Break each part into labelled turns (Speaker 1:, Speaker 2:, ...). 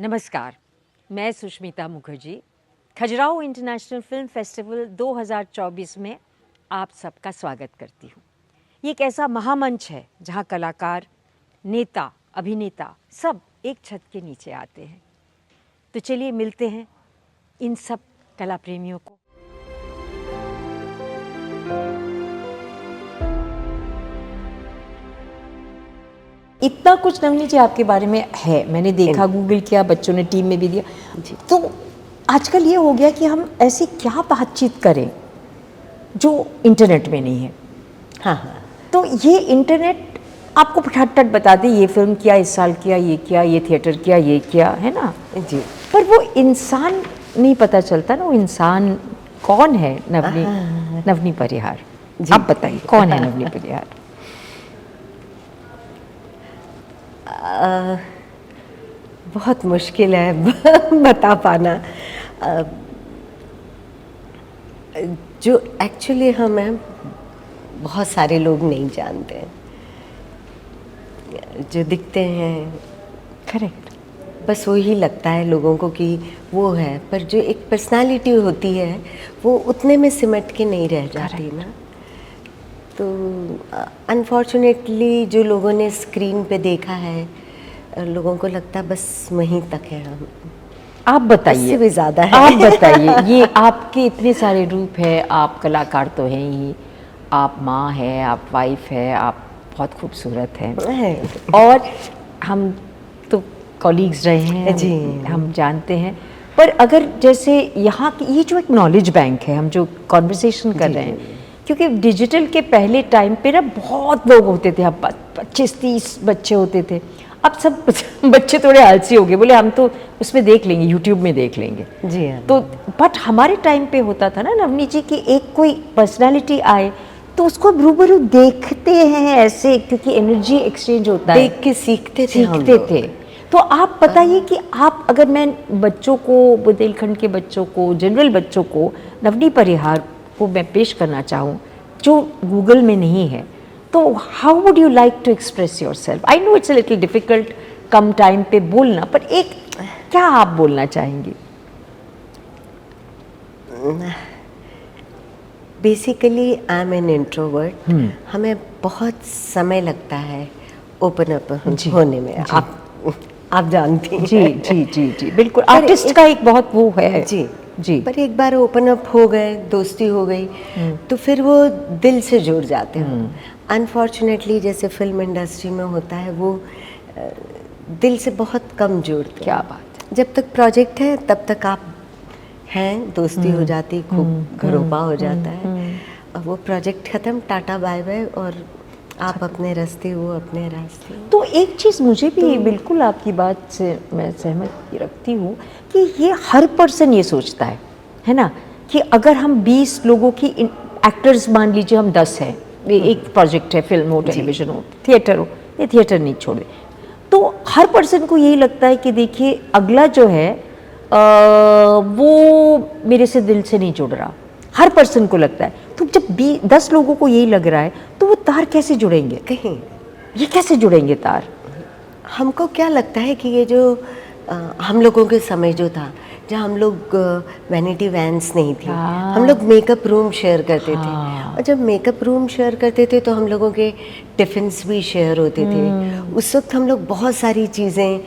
Speaker 1: नमस्कार, मैं Sushmita Mukherjee Khajuraho international film festival 2024 में आप सबका स्वागत करती हूँ। ये एक ऐसा महामंच है जहाँ कलाकार, नेता, अभिनेता सब एक छत के नीचे आते हैं। तो चलिए मिलते हैं इन सब कला प्रेमियों को। इतना कुछ नवनी जी आपके बारे में है, मैंने देखा, गूगल किया, बच्चों ने टीम में भी दिया। तो आजकल ये हो गया कि हम ऐसी क्या बातचीत करें जो इंटरनेट में नहीं है। हाँ, तो ये इंटरनेट आपको फटाफट बता दे, ये फिल्म किया, इस साल किया, ये थिएटर किया, ये किया, है ना जी। पर वो इंसान नहीं पता चलता ना, वो इंसान कौन है। नवनी परिहार, आप बताइए कौन है नवनी परिहार।
Speaker 2: बहुत मुश्किल है बता पाना। जो एक्चुअली हम हैं, बहुत सारे लोग नहीं जानते हैं। जो दिखते हैं,
Speaker 1: करेक्ट,
Speaker 2: बस वही लगता है लोगों को कि वो है, पर जो एक पर्सनालिटी होती है वो उतने में सिमट के नहीं रह जाती ना। तो अनफॉर्चुनेटली जो लोगों ने स्क्रीन पे देखा है, लोगों को लगता है बस वहीं तक है हम।
Speaker 1: आप बताइए,
Speaker 2: इससे भी ज़्यादा है।
Speaker 1: आप बताइए, ये आपके इतने सारे रूप है, आप कलाकार तो हैं ही, आप माँ है, आप वाइफ है, आप बहुत खूबसूरत हैं और हम तो कॉलीग्स रहे हैं जी, हम जानते हैं। पर अगर जैसे यहाँ की ये जो एक नॉलेज बैंक है, हम जो कॉन्वर्सेशन कर रहे हैं, क्योंकि डिजिटल के पहले टाइम पे ना बहुत लोग होते थे, अब 25-30 बच्चे होते थे। अब सब बच्चे थोड़े आलसी हो गए, बोले हम तो उसमें देख लेंगे, यूट्यूब में देख लेंगे
Speaker 2: जी हाँ।
Speaker 1: तो बट हमारे टाइम पे होता था ना नवनी जी की एक कोई पर्सनालिटी आए तो उसको रूबरू देखते हैं ऐसे, क्योंकि एनर्जी एक्सचेंज होता है,
Speaker 2: देख के सीखते
Speaker 1: थे। तो आप बताइए कि आप, अगर मैं बच्चों को, बुंदेलखंड के बच्चों को, जनरल बच्चों को नवनी परिहार को मैं पेश करना चाहूँ जो गूगल में नहीं है, तो how would you like to express yourself. I know it's a little difficult कम टाइम पे बोलना, पर एक क्या आप बोलना चाहेंगी।
Speaker 2: Basically I am an introvert. हमें बहुत समय लगता है ओपन अप होने में। आप जानती हैं।
Speaker 1: जी जी जी जी बिल्कुल, आर्टिस्ट का एक बहुत वो है
Speaker 2: जी
Speaker 1: जी।
Speaker 2: पर एक बार ओपन अप हो गए, दोस्ती हो गई, तो फिर वो दिल से जुड़ जाते हैं। अनफॉर्चुनेटली जैसे फिल्म इंडस्ट्री में होता है, वो दिल से बहुत कम जुड़ते।
Speaker 1: क्या बात है।
Speaker 2: जब तक प्रोजेक्ट है तब तक आप हैं, दोस्ती हो जाती, खूब घरोपा हो जाता है, और वो प्रोजेक्ट ख़त्म, टाटा बाय बाय, और आप अपने रास्ते, वो अपने रास्ते।
Speaker 1: तो एक चीज़ मुझे भी बिल्कुल आपकी बात से मैं सहमति रखती हूँ कि ये हर पर्सन ये सोचता है ना, कि अगर हम 20 लोगों की एक्टर्स, मान लीजिए हम 10 हैं, एक प्रोजेक्ट है, फिल्म हो, टेलीविजन हो, थिएटर हो, ये थिएटर नहीं छोड़े, तो हर पर्सन को यही लगता है कि देखिए अगला जो है वो मेरे से दिल से नहीं जुड़ रहा, हर पर्सन को लगता है। तो जब 10 लोगों को यही लग रहा है तो वो तार कैसे जुड़ेंगे,
Speaker 2: कहीं
Speaker 1: ये कैसे जुड़ेंगे तार।
Speaker 2: हमको क्या लगता है कि ये जो हम लोगों के समय जो था, जहाँ हम लोग वैनिटी वैन्स नहीं थी, हम लोग मेकअप रूम शेयर करते थे, और जब मेकअप रूम शेयर करते थे तो हम लोगों के टिफ़िन्स भी शेयर होते थे। उस वक्त हम लोग बहुत सारी चीज़ें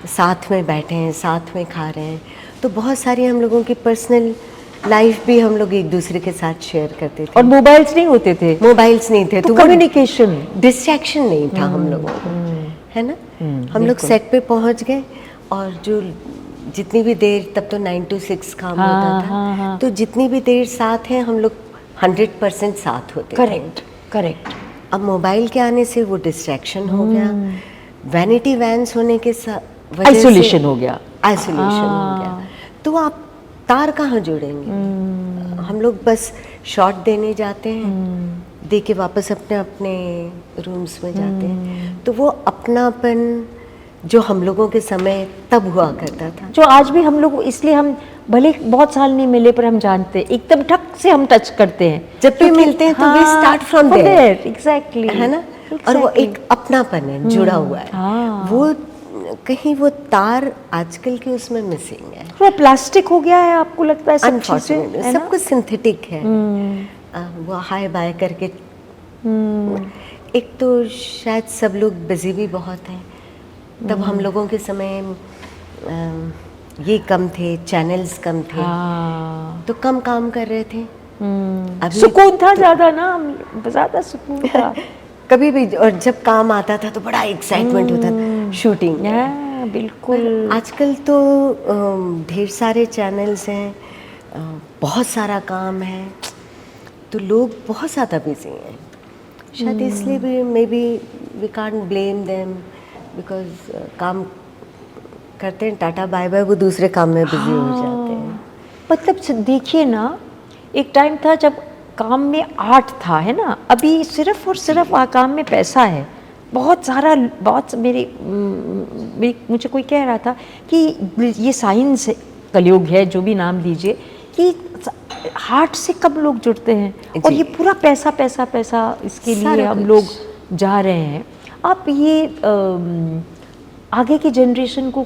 Speaker 2: साथ में बैठे हैं, साथ में खा रहे हैं, तो बहुत सारी हम लोगों की पर्सनल लाइफ भी हम लोग एक दूसरे के साथ शेयर करते थे।
Speaker 1: और मोबाइल्स नहीं होते थे,
Speaker 2: मोबाइल्स नहीं थे,
Speaker 1: तो कम्युनिकेशन,
Speaker 2: डिस्ट्रैक्शन नहीं था हम लोगों को, है ना। हम लोग सेट पे पहुंच गए, और जो जितनी भी देर, तब तो 9 to 6 काम होता था, तो जितनी भी देर साथ हैं हम लोग 100% साथ होते।
Speaker 1: करेक्ट।
Speaker 2: अब मोबाइल के आने से वो डिस्ट्रैक्शन हो गया, वैनिटी वैन्स होने के साथ
Speaker 1: आइसोलेशन हो गया,
Speaker 2: तो आप तार कहाँ जोड़ेंगे। हम लोग बस शॉट देने जाते हैं, दे के वापस अपने अपने रूम्स में जाते हैं। तो वो अपनापन जो हम लोगों के समय तब हुआ करता था,
Speaker 1: जो आज भी हम लोग, इसलिए हम भले बहुत साल नहीं मिले पर हम जानते हैं, एकदम ठक से हम टच करते हैं,
Speaker 2: जब भी मिलते हैं तो we start from there,
Speaker 1: exactly,
Speaker 2: है ना। और वो एक अपनापन है, जुड़ा हुआ है। वो कहीं वो तार आजकल के उसमें मिसिंग है।
Speaker 1: थोड़ा प्लास्टिक हो गया है, आपको लगता है सब चीजें,
Speaker 2: अनफॉर्चुनेटली
Speaker 1: है ना?
Speaker 2: सब कुछ सिंथेटिक है। वो हाई बाय करके, एक तो शायद सब लोग बिजी भी बहुत हैं। तब हम लोगों के समय ये कम थे, चैनल्स कम थे,
Speaker 1: हाँ।
Speaker 2: तो कम काम कर रहे थे। अभी
Speaker 1: सुकून था ज्यादा ना, ज्यादा सुकून था।
Speaker 2: कभी भी, और जब काम आता था तो बड़ा एक्साइटमेंट होता था शूटिंग में।
Speaker 1: हाँ, बिल्कुल।
Speaker 2: आजकल तो ढेर सारे चैनल्स हैं, बहुत सारा काम है, तो लोग बहुत ज़्यादा बिजी हैं। शायद इसलिए भी maybe we can't blame them, because काम करते हैं, टाटा बाय बाय, वो दूसरे काम में बिजी हो जाते हैं।
Speaker 1: मतलब देखिए ना, एक टाइम था जब काम में आर्ट था, है ना? अभी सिर्फ और सिर्फ काम में पैसा है। बहुत सारा, बहुत मुझे कोई कह रहा था कि ये साइंस कलयुग है, जो भी नाम लीजिए, कि हार्ट से कब लोग जुड़ते हैं, और ये पूरा पैसा पैसा पैसा, इसके लिए हम लोग जा रहे हैं। आप ये आगे की जनरेशन को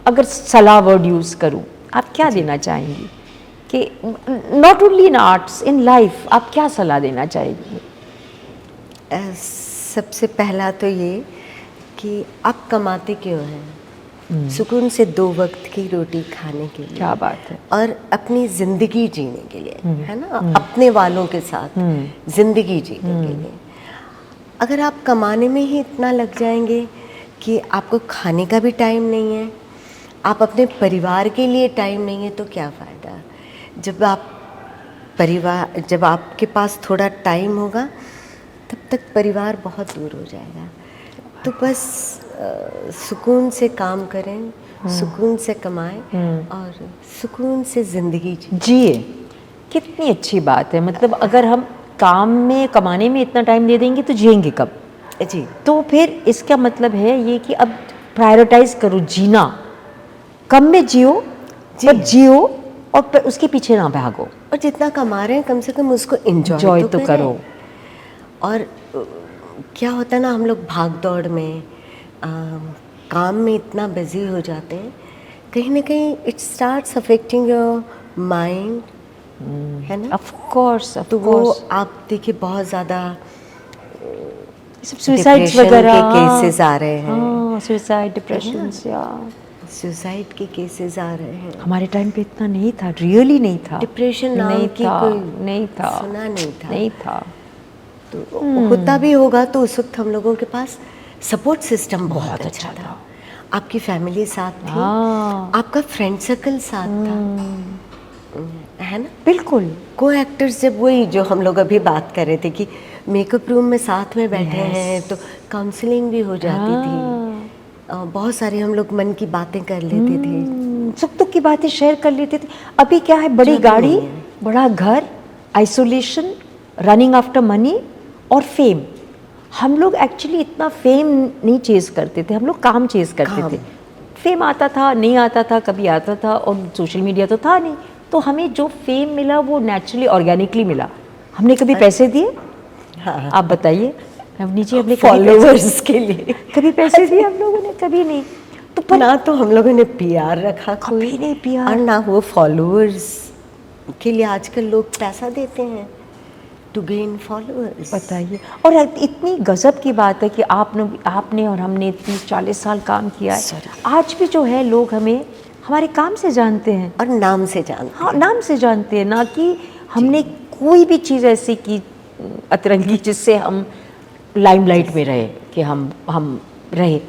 Speaker 1: अगर सलाह वर्ड यूज़ करूं, आप क्या देना चाहेंगी? कि not only in arts, in life आप क्या सलाह देना चाहेंगी?
Speaker 2: सबसे पहला तो ये कि आप कमाते क्यों हैं? सुकून से 2 वक्त की रोटी खाने के लिए।
Speaker 1: क्या बात है।
Speaker 2: और अपनी ज़िंदगी जीने के लिए, है ना? अपने वालों के साथ ज़िंदगी जीने के लिए। अगर आप कमाने में ही इतना लग जाएंगे कि आपको खाने का भी टाइम नहीं है, आप अपने परिवार के लिए टाइम नहीं है, तो क्या फ़ायदा? जब आपके पास थोड़ा टाइम होगा, तब तक परिवार बहुत दूर हो जाएगा। तो बस सुकून से काम करें, सुकून से कमाएं, और सुकून से ज़िंदगी
Speaker 1: जिए। कितनी अच्छी बात है। मतलब अगर हम काम में, कमाने में इतना टाइम दे देंगे तो जिएंगे कब?
Speaker 2: जी।
Speaker 1: तो फिर इसका मतलब है ये कि अब प्रायोरिटाइज करो जीना। कम में जियो, पर जियो, और उसके पीछे ना भागो।
Speaker 2: और जितना कमा रहे हैं कम से कम उसको एंजॉय तो
Speaker 1: करो।
Speaker 2: और क्या होता है ना, हम लोग भाग दौड़ में, काम में इतना बिजी हो जाते हैं, कहीं ना कहीं it starts affecting your mind, है ना?
Speaker 1: Of course.
Speaker 2: तो वो आप देखिए बहुत ज़्यादा
Speaker 1: सुसाइड्स वगैरह
Speaker 2: के केसेस आ रहे हैं।
Speaker 1: हाँ, सुसाइड, डिप्रेशन,
Speaker 2: सुसाइड के केसेस आ रहे हैं।
Speaker 1: हमारे टाइम पे इतना नहीं था, रियली नहीं था।
Speaker 2: डिप्रेशन नाम की कोई
Speaker 1: नहीं था,
Speaker 2: सुना
Speaker 1: नहीं था।
Speaker 2: तो होता भी होगा तो उस वक्त हम लोगों के पास सपोर्ट सिस्टम बहुत अच्छा था। आपकी फैमिली साथ थी, आपका फ्रेंड सर्कल साथ था, है ना?
Speaker 1: बिल्कुल।
Speaker 2: को एक्टर्स, जब वही जो हम लोग अभी बात कर रहे थे कि मेकअप रूम में साथ में बैठे हैं, तो काउंसलिंग भी हो जाती थी। बहुत सारे हम लोग मन की बातें कर लेते थे,
Speaker 1: सुख दुख की बातें शेयर कर लेते थे। अभी क्या है, बड़ी गाड़ी, बड़ा घर, आइसोलेशन, रनिंग आफ्टर मनी और फेम। हम लोग एक्चुअली इतना फेम नहीं चेज करते थे, हम लोग काम चेज करते थे। फेम आता था, नहीं आता था, कभी आता था, और सोशल मीडिया तो था नहीं, तो हमें जो फेम मिला वो नेचुरली, ऑर्गेनिकली मिला। हमने कभी पैसे दिए?
Speaker 2: हाँ।
Speaker 1: आप बताइए, नीचे अपने
Speaker 2: फॉलोअर्स के लिए
Speaker 1: कभी पैसे दिए हम लोगों ने? कभी नहीं।
Speaker 2: तो ना तो हम लोगों ने पीआर रखा,
Speaker 1: कभी नहीं पीआर,
Speaker 2: और ना वो फॉलोअर्स के लिए आजकल लोग पैसा देते हैं टू गेन फॉलोअर्स।
Speaker 1: बताइए। और इतनी गजब की बात है कि आपने और हमने 30-40 साल काम किया है। आज भी जो है लोग हमें हमारे काम से जानते हैं,
Speaker 2: और नाम से जानते हैं।
Speaker 1: हाँ, नाम से जानते हैं, ना कि हमने कोई भी चीज़ ऐसी की अतरंगी जिससे हम लाइमलाइट में रहे, कि हम रहे।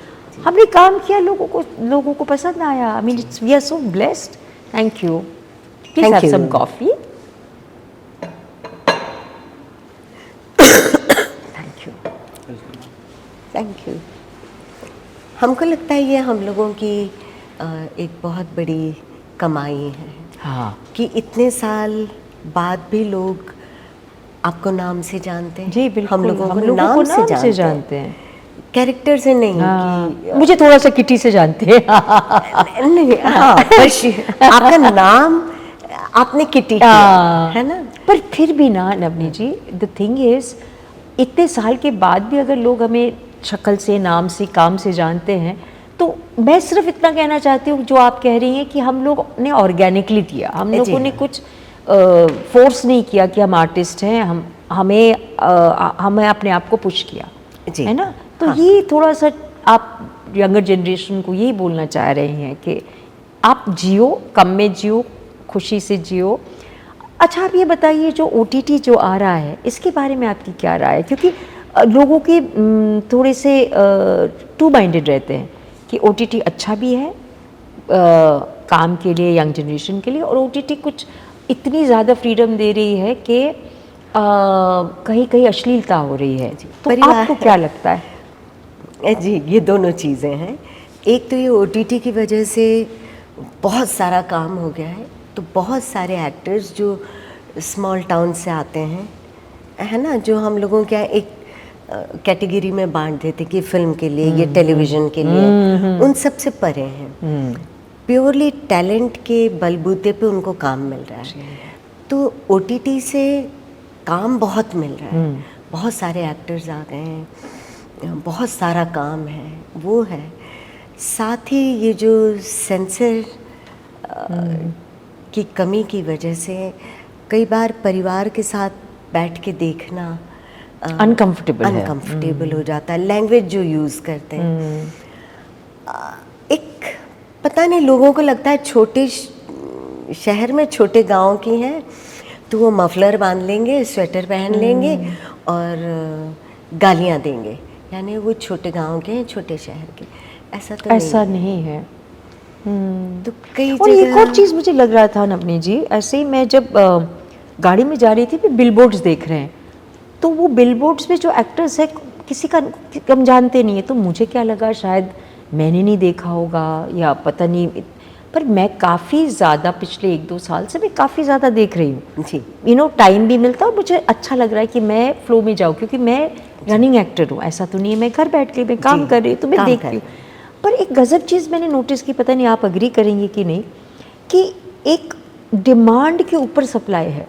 Speaker 1: हमने काम किया, लोगों को पसंद आया। I mean, we are so blessed. Thank you. Please have some coffee.
Speaker 2: Thank you. हमको लगता है ये हम लोगों की एक बहुत बड़ी कमाई है,
Speaker 1: हाँ,
Speaker 2: कि इतने साल बाद भी लोग आपको नाम से जानते हैं।
Speaker 1: जी बिल्कुल,
Speaker 2: हम लोगों को
Speaker 1: नाम से जानते हैं,
Speaker 2: कैरेक्टर से नहीं।
Speaker 1: हाँ, कि मुझे थोड़ा सा किटी से जानते हैं।
Speaker 2: नहीं, हाँ, आपका नाम आपने किटी किया, है ना?
Speaker 1: पर फिर भी ना नवनी जी, द थिंग इज, इतने साल के बाद भी अगर लोग हमें शक्ल से, नाम से, काम से जानते हैं। तो मैं सिर्फ इतना कहना चाहती हूँ जो आप कह रही हैं कि हम लोग ने ऑर्गेनिकली किया, हम लोगों ने कुछ फोर्स नहीं किया कि हम आर्टिस्ट हैं, हमें अपने आप को पुश किया, है ना। तो
Speaker 2: हाँ।
Speaker 1: ये थोड़ा सा आप यंगर जनरेशन को यही बोलना चाह रहे हैं कि आप जियो, कम में जियो, खुशी से जियो। अच्छा, आप ये बताइए जो OTT जो आ रहा है इसके बारे में आपकी क्या राय है? क्योंकि लोगों के थोड़े से टू माइंडेड रहते हैं कि OTT अच्छा भी है काम के लिए, यंग जनरेशन के लिए, और OTT कुछ इतनी ज़्यादा फ्रीडम दे रही है कि कहीं कहीं अश्लीलता हो रही है। तो आपको क्या लगता है?
Speaker 2: जी, ये दोनों चीज़ें हैं। एक तो ये OTT की वजह से बहुत सारा काम हो गया है, तो बहुत सारे एक्टर्स जो स्मॉल टाउन से आते हैं, है ना, जो हम लोगों क्या एक कैटेगरी में बांट देते कि फिल्म के लिए, ये टेलीविज़न के लिए, उन सब से परे हैं। प्योरली टैलेंट के बलबूते पे उनको काम मिल रहा है। तो OTT से काम बहुत मिल रहा है, बहुत सारे एक्टर्स आ गए हैं, बहुत सारा काम है, वो है। साथ ही ये जो सेंसर की कमी की वजह से कई बार परिवार के साथ बैठ के देखना अनकंफर्टेबल हो जाता है। लैंग्वेज जो यूज़ करते हैं, एक पता नहीं, लोगों को लगता है छोटे शहर में, छोटे गांव की हैं तो वो मफलर बांध लेंगे, स्वेटर पहन लेंगे और गालियां देंगे, यानी वो छोटे गांव के हैं, छोटे शहर के। ऐसा नहीं है। तो कई
Speaker 1: और एक और चीज़ मुझे लग रहा था नवनी जी, ऐसे ही मैं जब गाड़ी में जा रही थी, भी बिलबोर्ड्स देख रहे हैं, तो वो बिलबोर्ड्स में जो एक्टर्स है किसी का हम जानते नहीं है। तो मुझे क्या लगा, शायद मैंने नहीं देखा होगा या पता नहीं, पर मैं काफ़ी ज़्यादा पिछले 1-2 साल से मैं काफ़ी ज़्यादा देख रही हूँ जी। टाइम भी मिलता है और मुझे अच्छा लग रहा है कि मैं फ्लो में जाऊँ, क्योंकि मैं रनिंग एक्टर हूँ। ऐसा तो नहीं है मैं घर बैठ के मैं काम कर रही हूँ, तो मैं देखती हूँ। पर एक गज़ब चीज़ मैंने नोटिस की, पता नहीं आप अग्री करेंगे कि नहीं, कि एक डिमांड के ऊपर सप्लाई है।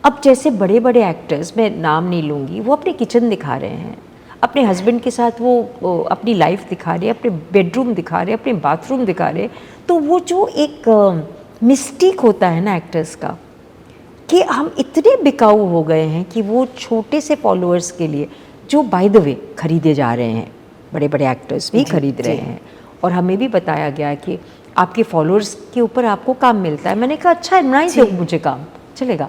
Speaker 1: अब जैसे बड़े बड़े एक्टर्स, मैं नाम नहीं लूँगी, वो अपने किचन दिखा रहे हैं, अपने हस्बैंड के साथ वो अपनी लाइफ दिखा रहे हैं, अपने बेडरूम दिखा रहे हैं, अपने बाथरूम दिखा रहे हैं। तो वो जो एक मिस्टीक होता है ना एक्टर्स का, कि हम इतने बिकाऊ हो गए हैं कि वो छोटे से फॉलोअर्स के लिए, जो बाय द वे खरीदे जा रहे हैं, बड़े बड़े एक्टर्स भी खरीद रहे हैं, और हमें भी बताया गया कि आपके फॉलोअर्स के ऊपर आपको काम मिलता है। मैंने कहा अच्छा है, ना ही दो मुझे काम, चलेगा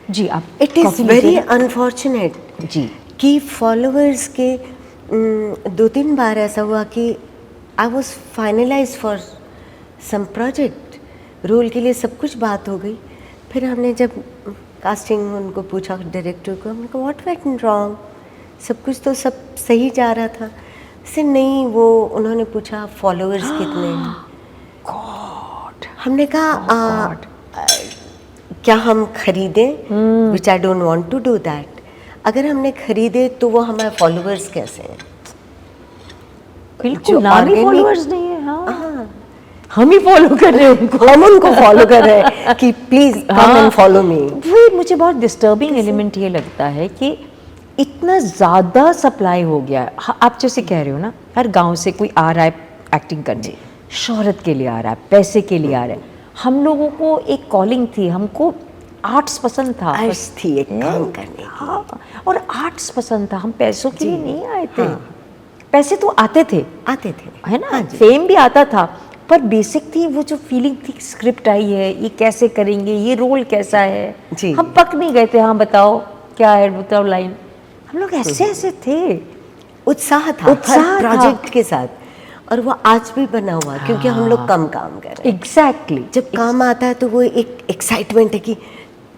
Speaker 1: जी। आप
Speaker 2: इट इज़ वेरी अनफॉर्चुनेट
Speaker 1: जी
Speaker 2: कि फॉलोअर्स के 2-3 बार ऐसा हुआ कि I was finalise for some project, role के लिए सब कुछ बात हो गई, फिर हमने जब कास्टिंग उनको पूछा, डायरेक्टर को, हमने कहा व्हाट वेंट रॉन्ग, सब कुछ तो सब सही जा रहा था। से नहीं, वो उन्होंने पूछा फॉलोअर्स कितने हैं।
Speaker 1: गॉड,
Speaker 2: हमने कहा क्या हम खरीदें, which I don't want to do that. अगर हमने खरीदे तो वो हमारे फॉलोअर्स कैसे हैं?
Speaker 1: बिल्कुल नाम ही फॉलोअर्स नहीं है। हाँ, हम ही फॉलो कर रहे हैं उनको,
Speaker 2: हम उनको फॉलो कर रहे हैं कि please come and follow me.
Speaker 1: वो मुझे बहुत डिस्टर्बिंग एलिमेंट ये लगता है कि इतना ज़्यादा सप्लाई हो गया है। आप जैसे कह रहे हो ना, हर गांव से कोई आ रहा है एक्टिंग करने, शोहरत के लिए आ रहा है, पैसे के लिए आ रहा है। हम लोगों को एक कॉलिंग थी, हमको आर्ट्स पसंद था,
Speaker 2: आर्ट्स थी एक काम करने की।
Speaker 1: हाँ, और आर्ट्स पसंद था, हम पैसों के लिए नहीं आए थे। पैसे तो आते थे, है ना, फेम भी आता था, पर बेसिक थी वो जो फीलिंग थी, स्क्रिप्ट आई है, ये कैसे करेंगे, ये रोल कैसा है। हम पक नहीं गए थे, हाँ बताओ क्या है, बताओ लाइन। हम लोग ऐसे ऐसे थे,
Speaker 2: उत्साह था हर प्रोजेक्ट के साथ, और वो आज भी बना हुआ क्योंकि हम लोग कम काम कर रहे हैं।
Speaker 1: एग्जैक्टली,
Speaker 2: जब काम आता है तो वो एक एक्साइटमेंट है कि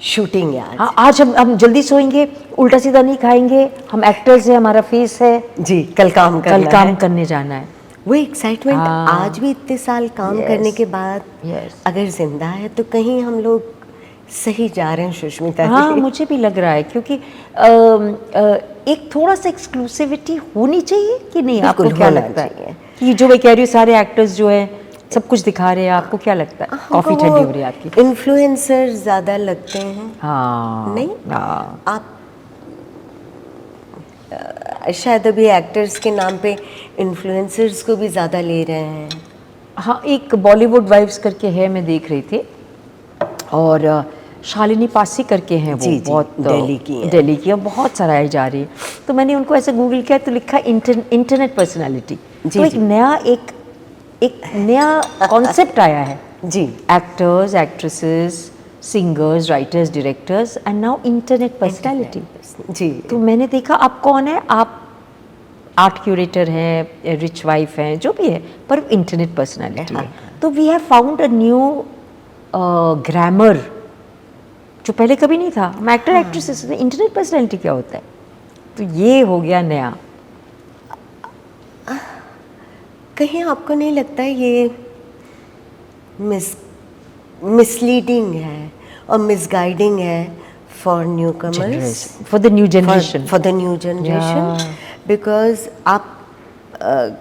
Speaker 2: शूटिंग है आज।
Speaker 1: हाँ, आज हम जल्दी सोएंगे, उल्टा सीधा नहीं खाएंगे, हम एक्टर्स हैं, हमारा फेस है
Speaker 2: जी, कल काम
Speaker 1: करने जाना है।
Speaker 2: वो एक्साइटमेंट आज भी इतने साल काम करने के बाद अगर जिंदा है तो कहीं हम लोग सही जा रहे हैं सुष्मिता।
Speaker 1: हाँ, मुझे भी लग रहा है, क्योंकि एक थोड़ा सा एक्सक्लूसिविटी होनी चाहिए कि नहीं? आपको क्या लगता है कि जो मैं कह रही हूँ, सारे एक्टर्स जो है सब कुछ दिखा रहे हैं, आपको क्या लगता है? कॉफी ठंडी हो रही है आपकी।
Speaker 2: इन्फ्लुएंसर ज़्यादा लगते हैं।
Speaker 1: हाँ,
Speaker 2: नहीं,
Speaker 1: हाँ।
Speaker 2: आप शायद अभी एक्टर्स के नाम पे इन्फ्लुएंसर्स को भी ज़्यादा ले रहे हैं।
Speaker 1: हाँ, एक बॉलीवुड वाइफ्स करके है, मैं देख रही थी, और शालिनी पासी करके हैं वो,
Speaker 2: जी,
Speaker 1: बहुत
Speaker 2: दिल्ली की हैं।
Speaker 1: दिल्ली की, और बहुत सराही जा रही है। तो मैंने उनको ऐसे गूगल किया तो लिखा इंटरनेट पर्सनालिटी। तो एक नया कॉन्सेप्ट आया है
Speaker 2: जी,
Speaker 1: actors, actresses, singers, writers, directors, and now internet personality.
Speaker 2: जी।
Speaker 1: तो मैंने देखा आप कौन है, आप आर्ट क्यूरेटर हैं, रिच वाइफ हैं, जो भी है, पर इंटरनेट पर्सनालिटी है। तो we have found a new grammar जो पहले कभी नहीं था। हम एक्टर एक्ट्रेसेस, इंटरनेट पर्सनालिटी क्या होता है, तो ये हो गया नया।
Speaker 2: कहीं आपको नहीं लगता है ये मिसलीडिंग है और मिसगाइडिंग है for new commerce,
Speaker 1: for the new generation,
Speaker 2: for the new generation? Because आप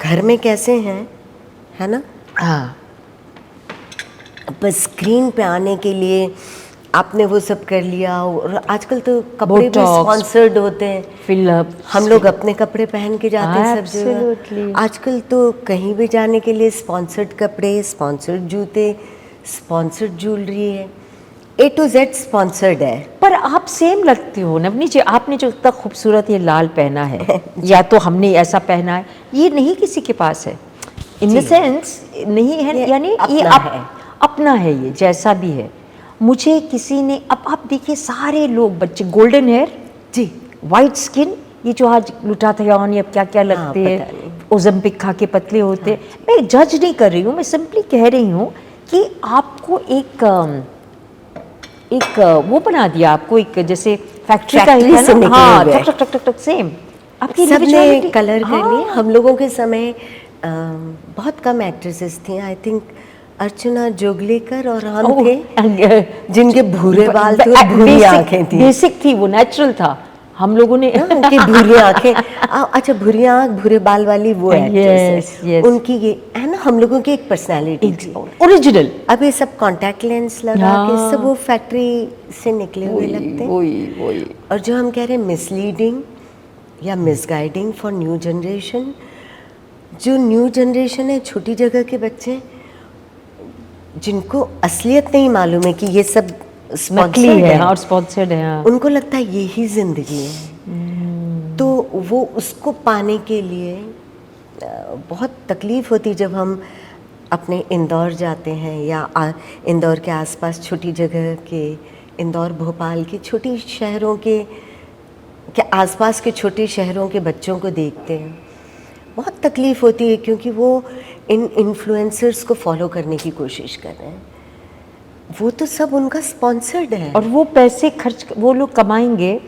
Speaker 2: घर में कैसे हैं, है ना,
Speaker 1: हाँ,
Speaker 2: बस स्क्रीन पे आने के लिए आपने वो सब कर लिया। और आजकल तो कपड़े भी
Speaker 1: Botox,
Speaker 2: स्पॉन्सर्ड होते हैं,
Speaker 1: फिलअप,
Speaker 2: हम लोग अपने कपड़े पहन के जाते हैं सब
Speaker 1: Absolutely.
Speaker 2: जगह। आजकल तो कहीं भी जाने के लिए स्पॉन्सर्ड कपड़े, स्पॉन्सर्ड जूते, स्पॉन्सर्ड ज्वेलरी है, A to Z स्पॉन्सर्ड है।
Speaker 1: पर आप सेम लगते हो नवनीत जी। आपने जो इतना खूबसूरत ये लाल पहना है या तो हमने ऐसा पहना है, ये नहीं किसी के पास है, इन द सेंस नहीं है, यानी ये अपना है, ये जैसा भी है। मुझे किसी ने, अब आप देखिए सारे लोग, बच्चे गोल्डन हेयर
Speaker 2: जी,
Speaker 1: वाइट स्किन, ये जो आज ग्लूटाथियोन या क्या क्या लगते हैं, ओज़ेम्पिक खा के पतले होते हैं। मैं जज नहीं कर रही हूँ, मैं सिंपली कह रही हूँ कि आपको एक वो बना दिया, आपको एक जैसे फैक्ट्री का ही है ना, हाँ, टक टक टक टक टक सेम आपकी
Speaker 2: सबने कलर कर लिया। हम लोगों के समय बहुत कम एक्ट्रेसेस थी, आई थिंक अर्चना जोगलेकर और हम थे जिनके भूरे बाल थे और भूरी आंखें थी।
Speaker 1: बेसिक थी वो, नेचुरल था। हम लोगों ने
Speaker 2: उनकी भूरी आंखें, अच्छा भूरी आंख भूरे बाल वाली वो एक्ट्रेस है, उनकी ये है ना, हम लोगों की एक पर्सनालिटी थी
Speaker 1: ओरिजिनल।
Speaker 2: अब ये सब कॉन्टैक्ट लेंस लगा के सब वो फैक्ट्री से निकले हुए लगते हैं। और जो हम कह रहे हैं मिसलीडिंग या मिसगाइडिंग फॉर न्यू जनरेशन, जो न्यू जनरेशन है, छोटी जगह के बच्चे जिनको असलियत नहीं मालूम है कि ये सब
Speaker 1: नकली है और स्पॉन्सर्ड है,
Speaker 2: उनको लगता है यही जिंदगी है। तो वो उसको पाने के लिए बहुत तकलीफ होती जब हम अपने इंदौर जाते हैं या इंदौर के आसपास छोटी जगह के, इंदौर भोपाल के छोटी शहरों के आसपास के छोटे शहरों के बच्चों को देखते हैं। बहुत तकलीफ़ होती है क्योंकि वो इन इन्फ्लुएंसर्स को फॉलो करने की कोशिश कर रहे हैं। वो तो सब उनका स्पॉन्सर्ड है
Speaker 1: और वो पैसे खर्च वो लोग कमाएंगे।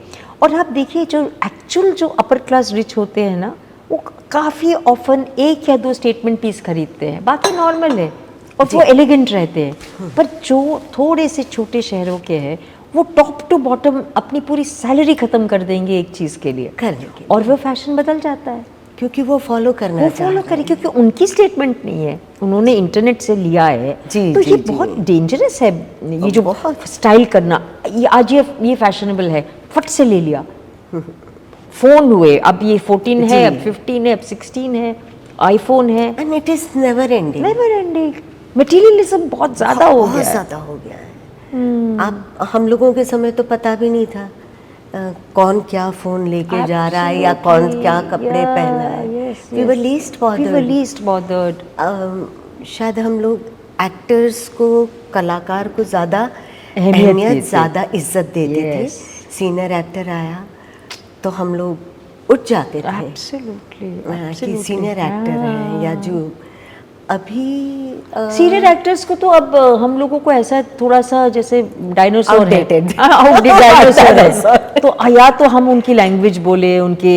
Speaker 1: और आप देखिए जो एक्चुअल जो अपर क्लास रिच होते हैं ना, वो काफ़ी ऑफन एक या दो स्टेटमेंट पीस खरीदते हैं, बाकी नॉर्मल है और वो एलिगेंट रहते हैं। पर जो थोड़े से छोटे शहरों के हैं, वो टॉप टू बॉटम अपनी पूरी सैलरी ख़त्म कर देंगे एक चीज़ के लिए, और वो फैशन बदल जाता है
Speaker 2: क्योंकि वो फॉलो करना
Speaker 1: करे, क्योंकि उनकी स्टेटमेंट नहीं है, उन्होंने इंटरनेट से लिया है। तो ये बहुत डेंजरस है, ये जो बहुत स्टाइल करना, ये आज ये फैशनेबल है, फट से ले लिया। फोन हुए, अब ये 14 है, अब 15 है, अब 16 है, आईफोन है,
Speaker 2: and it is never ending.
Speaker 1: Materialism बहुत ज़्यादा हो गया,
Speaker 2: बहुत ज़्यादा हो गया है। आप हम लोगों के समय तो पता भी नहीं था कौन क्या फोन लेके जा रहा है या कौन क्या कपड़े पहना है। We were least bothered. शायद हम लोग एक्टर्स को, कलाकार को ज़्यादा अहमियत, ज़्यादा इज्जत देते थे। सीनियर एक्टर आया तो हम लोग उठ जाते थे कि सीनियर एक्टर है, या जो अभी
Speaker 1: सीनियर एक्टर्स को तो अब हम लोगों को ऐसा थोड़ा सा जैसे डायनासोर है, तो या तो हम उनकी लैंग्वेज बोले, उनके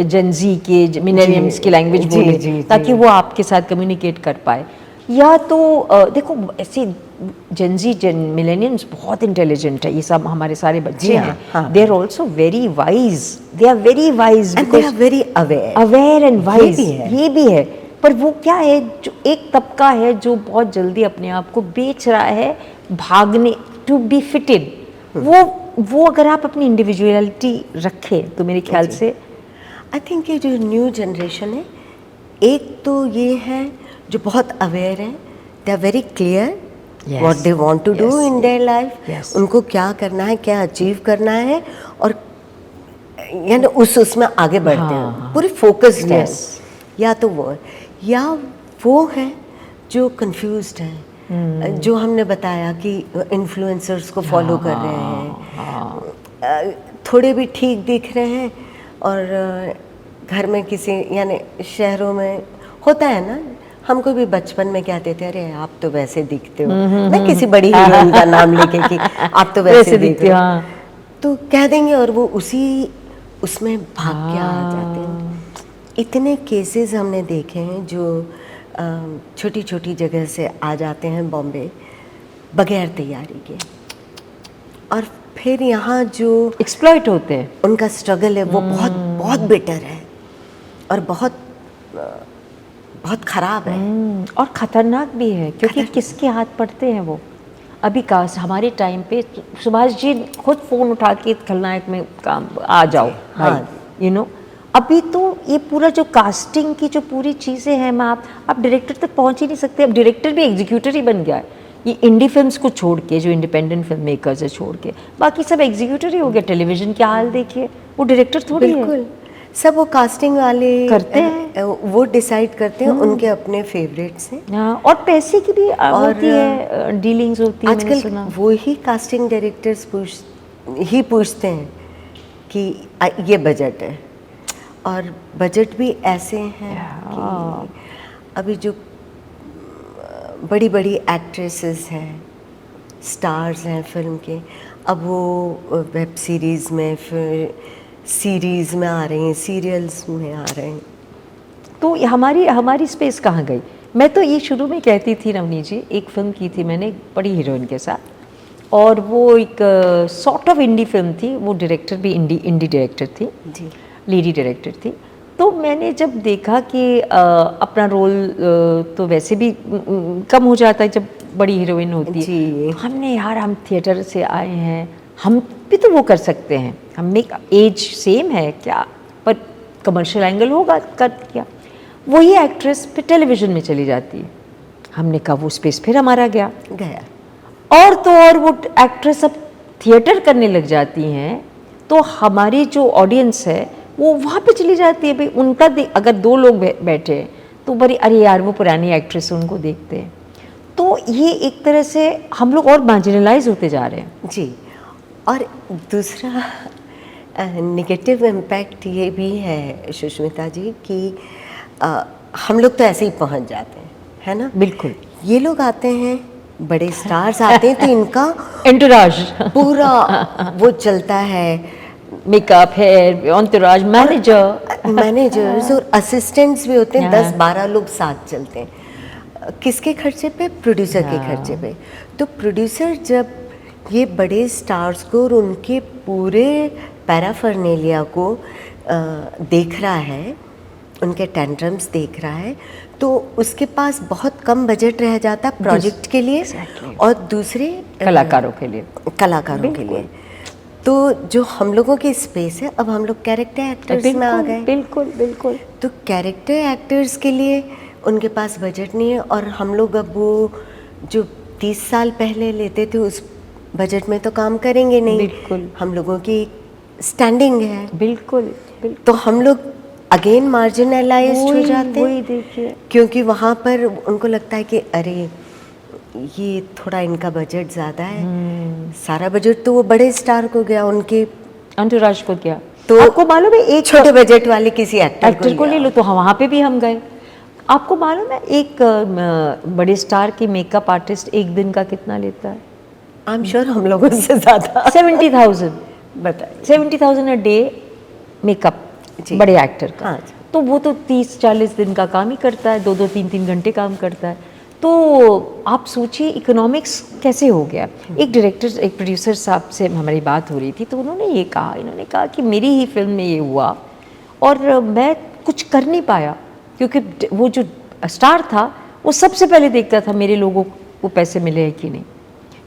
Speaker 1: जेनजी के मिलेनियम्स की लैंग्वेज बोले ताकि वो आपके साथ कम्युनिकेट कर पाए, या तो देखो ऐसे जेनजी मिलेनियम्स बहुत इंटेलिजेंट है, ये सब हमारे सारे बच्चे हैं, they are also very wise, they are very wise
Speaker 2: and they are very
Speaker 1: aware and wise, ये भी है। पर वो क्या है, जो एक तबका है जो बहुत जल्दी अपने आप को बेच रहा है भागने, टू बी फिटेड, वो वो अगर आप अपनी इंडिविजुअलिटी रखें तो मेरे ख्याल
Speaker 2: जी।
Speaker 1: से
Speaker 2: आई थिंक ये जो न्यू जनरेशन है, एक तो ये है जो बहुत अवेयर है, they are very clear
Speaker 1: Yes.
Speaker 2: What they want to do
Speaker 1: Yes,
Speaker 2: in their life,
Speaker 1: yes.
Speaker 2: उनको क्या करना है, क्या अचीव करना है, और यानी उसमें आगे बढ़ते
Speaker 1: हाँ,
Speaker 2: हैं, पूरे फोकस्ड है।
Speaker 1: Yes.
Speaker 2: या तो वो है जो कंफ्यूज्ड है, जो हमने बताया कि इन्फ्लुएंसर्स को फॉलो कर रहे हैं, थोड़े भी ठीक दिख रहे हैं, और घर में किसी यानी शहरों में होता है ना, हमको भी बचपन में कहते थे, अरे आप तो वैसे दिखते हो, ना किसी बड़ी हीरोइन का नाम लेके कि आप तो वैसे दिखते हो,
Speaker 1: हाँ।
Speaker 2: तो कह देंगे और वो उसमें भाग के आ जाते हैं। इतने केसेस हमने देखे हैं जो छोटी छोटी जगह से आ जाते हैं बॉम्बे बगैर तैयारी के, और फिर यहाँ जो
Speaker 1: एक्सप्लॉइट होते हैं।
Speaker 2: उनका स्ट्रगल है वो बहुत बहुत बिटर है और बहुत खराब है।
Speaker 1: और ख़तरनाक भी है, क्योंकि किसके हाथ पड़ते हैं वो। अभी काश हमारे टाइम पे सुभाष जी खुद फ़ोन उठा के खलनायक में काम आ जाओ भाई,
Speaker 2: हाँ।
Speaker 1: You know. अभी तो ये पूरा जो कास्टिंग की जो पूरी चीज़ें हैं, मैं आप डायरेक्टर तक पहुंच ही नहीं सकते। अब डायरेक्टर भी एग्जीक्यूटर ही बन गया है। ये इंडी फिल्म्स को छोड़ के, जो इंडिपेंडेंट फिल्म मेकर्स है छोड़ के, बाकी सब एग्जीक्यूटर ही हो गया। टेलीविजन क्या हाल देखिए, वो डायरेक्टर थोड़ी है।
Speaker 2: बिल्कुल, सब वो कास्टिंग वाले
Speaker 1: करते हैं।
Speaker 2: वो डिसाइड करते हैं, उनके अपने फेवरेट्स हैं।
Speaker 1: हाँ, और पैसे की भी होती है, डीलिंग्स होती है। मैंने
Speaker 2: आजकल
Speaker 1: सुना
Speaker 2: वो ही कास्टिंग डायरेक्टर्स पूछते हैं कि ये बजट है, और बजट भी ऐसे हैं कि अभी जो बड़ी बड़ी एक्ट्रेसेस हैं, स्टार्स हैं फिल्म के, अब वो वेब सीरीज़ में, फिर सीरीज़ में आ रही हैं, सीरियल्स में आ रहे हैं।
Speaker 1: तो हमारी स्पेस कहाँ गई? मैं तो ये शुरू में कहती थी नवनीत जी, एक फिल्म की थी मैंने बड़ी हीरोइन के साथ, और वो एक सॉर्ट ऑफ इंडी फिल्म थी। वो डायरेक्टर भी इंडी डायरेक्टर थी
Speaker 2: जी,
Speaker 1: लेडी डायरेक्टर थी। तो मैंने जब देखा कि अपना रोल तो वैसे भी कम हो जाता है जब बड़ी हीरोइन होती है।
Speaker 2: जी।
Speaker 1: हमने यार, हम थिएटर से आए हैं, हम भी तो वो कर सकते हैं, हमने एज सेम है क्या, पर कमर्शियल एंगल होगा, कर क्या। वही एक्ट्रेस फिर टेलीविज़न में चली जाती है। हमने कहा वो स्पेस फिर हमारा गया, और तो और वो एक्ट्रेस अब थिएटर करने लग जाती हैं, तो हमारी जो ऑडियंस है वो वहाँ पे चली जाती है। भाई उनका अगर दो लोग बैठे हैं तो बड़ी, अरे यार वो पुरानी एक्ट्रेस उनको देखते हैं। तो ये एक तरह से हम लोग और मार्जिनलाइज होते जा रहे हैं।
Speaker 2: जी। और दूसरा नेगेटिव इम्पैक्ट ये भी है सुष्मिता जी कि हम लोग तो ऐसे ही पहुंच जाते हैं, है ना?
Speaker 1: बिल्कुल।
Speaker 2: ये लोग आते हैं, बड़े स्टार्स आते हैं, तो इनका
Speaker 1: एंटोराज
Speaker 2: पूरा वो चलता है,
Speaker 1: मेकअप, हेयर, एंटोराज,
Speaker 2: मैनेजर्स और असिस्टेंट्स भी होते हैं, 10-12 लोग साथ चलते हैं। किसके खर्चे पे? प्रोड्यूसर के खर्चे पे। तो प्रोड्यूसर जब ये बड़े स्टार्स को और उनके पूरे पैराफर्नेलिया को देख रहा है, उनके टेंट्रम्स देख रहा है, तो उसके पास बहुत कम बजट रह जाता प्रोजेक्ट के लिए, और दूसरे
Speaker 1: कलाकारों के लिए।
Speaker 2: तो जो हम लोगों की स्पेस है, अब हम लोग कैरेक्टर एक्टर्स में आ गए।
Speaker 1: बिल्कुल।
Speaker 2: तो कैरेक्टर एक्टर्स के लिए उनके पास बजट नहीं है, और हम लोग अब वो जो 30 साल पहले लेते थे उस बजट में तो काम करेंगे नहीं।
Speaker 1: बिल्कुल।
Speaker 2: हम लोगों की स्टैंडिंग है।
Speaker 1: बिल्कुल।
Speaker 2: तो हम लोग अगेन मार्जिनलाइज्ड हो जाते हैं,
Speaker 1: देखिए,
Speaker 2: क्योंकि वहाँ पर उनको लगता है कि अरे ये थोड़ा इनका बजट ज़्यादा है। सारा बजट तो वो बड़े स्टार को गया, उनके
Speaker 1: एंटोराज को क्या।
Speaker 2: तो
Speaker 1: आपको मालूम है, एक
Speaker 2: छोटे बजट वाले किसी
Speaker 1: एक्टर को ले लो, तो वहाँ पे भी हम गए। आपको मालूम है एक बड़े स्टार की मेकअप आर्टिस्ट एक दिन का कितना लेता है?
Speaker 2: आई एम श्योर हम लोगों से ज़्यादा।
Speaker 1: 70,000।
Speaker 2: बताइए।
Speaker 1: 70,000 अ डे मेकअप बड़े एक्टर का।
Speaker 2: हाँ।
Speaker 1: तो वो तो 30-40 दिन का काम ही करता है, 2-2 3-3 घंटे काम करता है। तो आप सोचिए इकोनॉमिक्स कैसे हो गया। एक डायरेक्टर, एक प्रोड्यूसर साहब से हमारी बात हो रही थी, तो इन्होंने कहा कि मेरी ही फिल्म में ये हुआ और मैं कुछ कर नहीं पाया, क्योंकि वो जो स्टार था वो सबसे पहले देखता था मेरे लोगों को पैसे मिले हैं कि नहीं।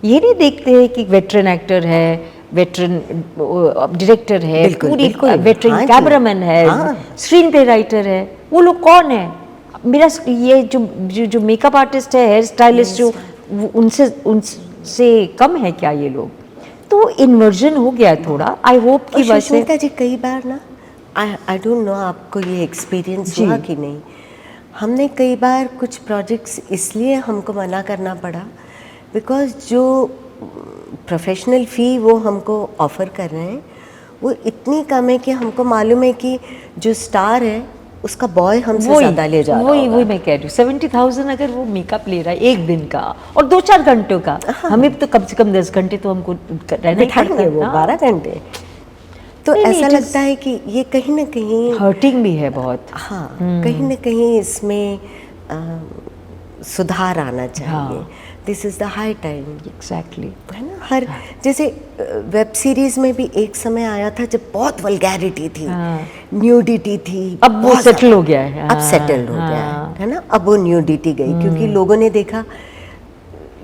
Speaker 1: ये नहीं देखते हैं कि वेटरन एक्टर है, वेटरन डायरेक्टर है,
Speaker 2: बिल्कुल,
Speaker 1: पूरी
Speaker 2: बिल्कुल,
Speaker 1: वेटरन
Speaker 2: हाँ जी,
Speaker 1: कैमरामैन है,
Speaker 2: हाँ।
Speaker 1: स्क्रीन पे राइटर है, वो लोग कौन है? मेरा ये जो मेकअप आर्टिस्ट है, हेयर स्टाइलिस्ट, जो उनसे कम है क्या ये लोग? तो इन्वर्जन हो गया थोड़ा। आई होप कि
Speaker 2: और
Speaker 1: वैसे
Speaker 2: सुष्मिता जी कई बार ना, आई डोंट नो आपको ये एक्सपीरियंस
Speaker 1: जी।
Speaker 2: हुआ कि नहीं, हमने कई बार कुछ प्रोजेक्ट्स इसलिए हमको मना करना पड़ा बिकॉज जो प्रोफेशनल फ़ी वो हमको ऑफ़र कर रहे हैं वो इतनी कम है कि हमको मालूम है कि जो स्टार है उसका बॉय हमसे ज़्यादा ले जा रहा
Speaker 1: वही
Speaker 2: होगा।
Speaker 1: मैं कह रही हूँ, 70,000 अगर वो मेकअप ले रहा है एक दिन का और 2-4 घंटों का, हमें तो कम से कम 10 घंटे तो हमको रहना ही पड़ता
Speaker 2: बिठाएंगे
Speaker 1: है
Speaker 2: वो
Speaker 1: ना।
Speaker 2: 12 घंटे। तो
Speaker 1: नहीं,
Speaker 2: ऐसा
Speaker 1: it is
Speaker 2: लगता है कि ये कहीं ना कहीं
Speaker 1: हर्टिंग भी है बहुत।
Speaker 2: हाँ, कहीं ना कहीं इसमें सुधार आना चाहिए। This is the high time.
Speaker 1: Exactly.
Speaker 2: है ना, हर जैसे वेब सीरीज में भी एक समय आया था जब बहुत वल्गैरिटी थी, न्यूडिटी थी,
Speaker 1: अब वो
Speaker 2: बहुत
Speaker 1: सेटल
Speaker 2: ज़्यादा।
Speaker 1: हो गया है।
Speaker 2: अब सेटल हो गया है ना, अब वो न्यूडिटी गई क्योंकि लोगों ने देखा,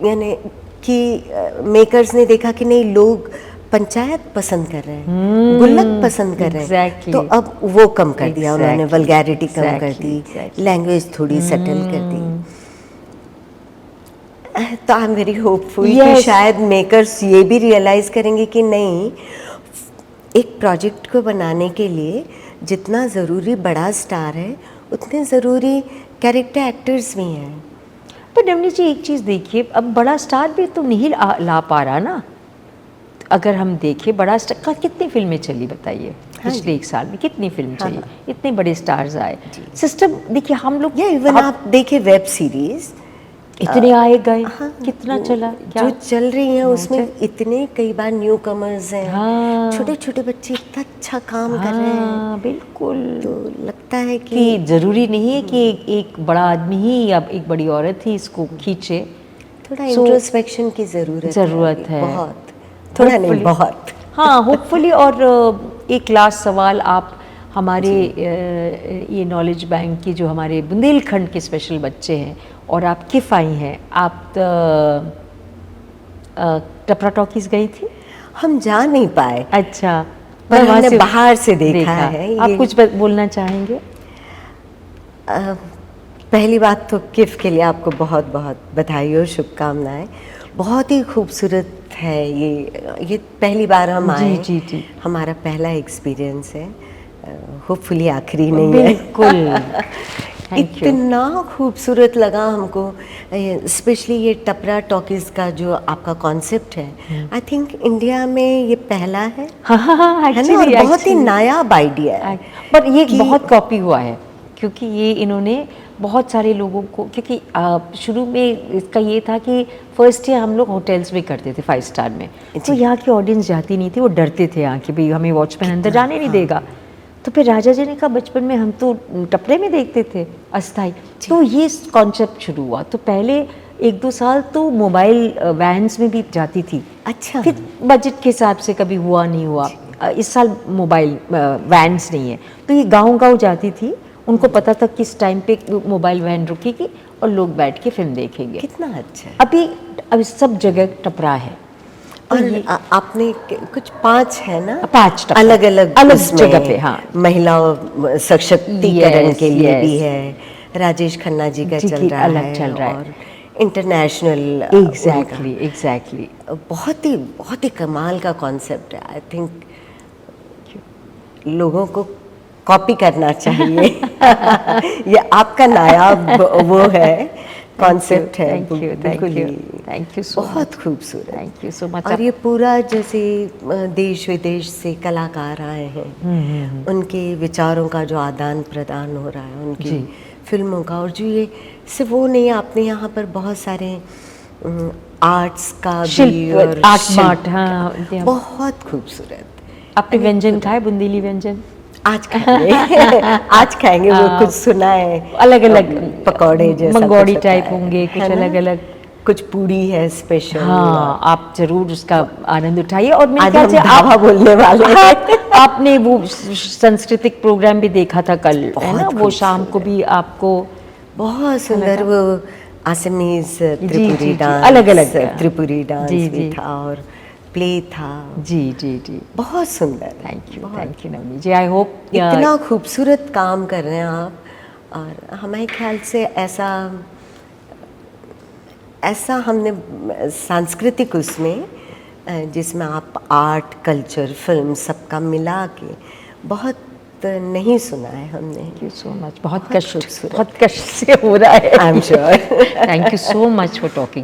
Speaker 2: यानी कि मेकर्स ने देखा कि नहीं, लोग पंचायत पसंद कर रहे हैं, गुल्लक पसंद कर रहे हैं,
Speaker 1: Exactly.
Speaker 2: तो अब वो कम कर दिया उन्होंने,
Speaker 1: Exactly.
Speaker 2: वल्गैरिटी कम कर
Speaker 1: Exactly.
Speaker 2: दी,
Speaker 1: Exactly.
Speaker 2: लैंग्वेज थोड़ी सेटल कर दी। तो आई एम वेरी होपफुल कि
Speaker 1: Yes.
Speaker 2: शायद मेकर्स ये भी रियलाइज़ करेंगे कि नहीं, एक प्रोजेक्ट को बनाने के लिए जितना ज़रूरी बड़ा स्टार है उतने ज़रूरी कैरेक्टर एक्टर्स भी हैं।
Speaker 1: पर नवनी जी एक चीज़ देखिए, अब बड़ा स्टार भी तो नहीं ला पा रहा ना। अगर हम देखें बड़ा स्टार का कितनी फिल्में चली बताइए, पिछले एक साल में कितनी फिल्म चली, इतने बड़े स्टार्स आए, सिस्टम देखिए हम लोग
Speaker 2: या इवन आप देखिए वेब सीरीज
Speaker 1: इतने आए गए, कितना चला, क्या
Speaker 2: जो चल रही हैं उसमें इतने कई बार न्यू कमर्स हैं, छोटे छोटे बच्चे इतना अच्छा काम कर रहे हैं।
Speaker 1: बिल्कुल।
Speaker 2: तो लगता है
Speaker 1: कि जरूरी नहीं है कि एक बड़ा आदमी ही या एक बड़ी औरत ही इसको खींचे,
Speaker 2: थोड़ा इंट्रोस्पेक्शन की ज़रूरत है बहुत, थोड़ा नहीं बहुत।
Speaker 1: हाँ, होपफुली। और एक लास्ट सवाल, आप हमारे ये नॉलेज बैंक की जो हमारे बुंदेलखंड के स्पेशल बच्चे हैं और आप किफ़ आई हैं, आप टपरा टॉकीज गई थी?
Speaker 2: हम जा नहीं पाए।
Speaker 1: अच्छा,
Speaker 2: पर हमने बाहर से देखा है।
Speaker 1: आप कुछ बोलना चाहेंगे?
Speaker 2: पहली बात तो किफ़ के लिए आपको बहुत बहुत बधाई और शुभकामनाएं। बहुत ही खूबसूरत है ये पहली बार हम आए।
Speaker 1: जी।
Speaker 2: हमारा पहला एक्सपीरियंस है, होपफुली आखिरी नहीं है।
Speaker 1: बिल्कुल।
Speaker 2: इतना खूबसूरत लगा हमको, स्पेशली ये टपरा टॉकीज़ का जो आपका कॉन्सेप्ट है, आई थिंक इंडिया में ये पहला है।
Speaker 1: हाँ,
Speaker 2: है ना, और बहुत ही नायाब आइडिया है।
Speaker 1: पर ये बहुत कॉपी हुआ है क्योंकि ये इन्होंने बहुत सारे लोगों को, क्योंकि शुरू में इसका ये था कि फर्स्ट ईयर हम लोग होटल्स में करते थे 5 स्टार में, तो यहाँ की ऑडियंस जाती नहीं थी, वो डरते थे यहाँ कि भाई हमें वॉचमैन अंदर जाने नहीं देगा। तो फिर राजा जी ने कहा बचपन में हम तो टपरे में देखते थे अस्थाई, तो ये कॉन्सेप्ट शुरू हुआ। तो पहले 1-2 साल तो मोबाइल वैन्स में भी जाती थी।
Speaker 2: अच्छा।
Speaker 1: फिर बजट के हिसाब से कभी हुआ नहीं हुआ। इस साल मोबाइल वैन्स नहीं है, तो ये गांव-गांव जाती थी, उनको पता था किस टाइम पे मोबाइल वैन रुकेगी और लोग बैठ के फिल्म देखेंगे।
Speaker 2: कितना अच्छा है।
Speaker 1: अभी सब जगह टपरा है।
Speaker 2: और आपने कुछ 5 है ना,
Speaker 1: 5
Speaker 2: अलग अलग
Speaker 1: जगह पे। हाँ,
Speaker 2: महिला सशक्तिकरण के लिए भी है, राजेश खन्ना जी का चल रहा है और इंटरनेशनल।
Speaker 1: एग्जैक्टली
Speaker 2: बहुत ही कमाल का कॉन्सेप्ट है। आई थिंक लोगों को कॉपी करना चाहिए। ये आपका नायाब वो है, कॉन्सेप्ट है।
Speaker 1: थैंक यू सो मच,
Speaker 2: बहुत खूबसूरत,
Speaker 1: थैंक यू सो मच।
Speaker 2: और ये पूरा जैसे देश विदेश से कलाकार आए हैं, उनके विचारों का जो आदान प्रदान हो रहा है, उनकी फिल्मों का, और जो ये सिर्फ वो नहीं, आपने यहाँ पर बहुत सारे आर्ट्स का भी और
Speaker 1: आर्ट,
Speaker 2: बहुत खूबसूरत।
Speaker 1: आपने व्यंजन खाए, बुंदेली व्यंजन?
Speaker 2: आज खाएंगे वो कुछ सुना है,
Speaker 1: अलग अलग
Speaker 2: पकौड़े जैसा
Speaker 1: मंगोड़ी टाइप होंगे, कुछ अलग अलग,
Speaker 2: कुछ पूड़ी है स्पेशल।
Speaker 1: हाँ, आप जरूर उसका आनंद उठाइए। और मेरे
Speaker 2: ख्याल से आप बोलने वाले
Speaker 1: आपने वो सांस्कृतिक प्रोग्राम भी देखा था कल, है ना, वो शाम को भी आपको
Speaker 2: बहुत सुंदर वो आसमीज त्रिपुरी डांस,
Speaker 1: अलग अलग
Speaker 2: त्रिपुरी डांस भी था, और प्ले था,
Speaker 1: जी जी जी,
Speaker 2: बहुत सुंदर।
Speaker 1: थैंक यू
Speaker 2: बहुत।
Speaker 1: नवनी जी। आई होप
Speaker 2: इतना खूबसूरत काम कर रहे हैं आप, और हमारे ख्याल से ऐसा हमने सांस्कृतिक उसमें जिसमें आप आर्ट, कल्चर, फिल्म सबका मिला के बहुत नहीं सुना है हमने।
Speaker 1: Thank you so much.
Speaker 2: बहुत खूबसूरत।
Speaker 1: बहुत कष्ट से हो रहा है।
Speaker 2: I am sure.
Speaker 1: Thank you so much for talking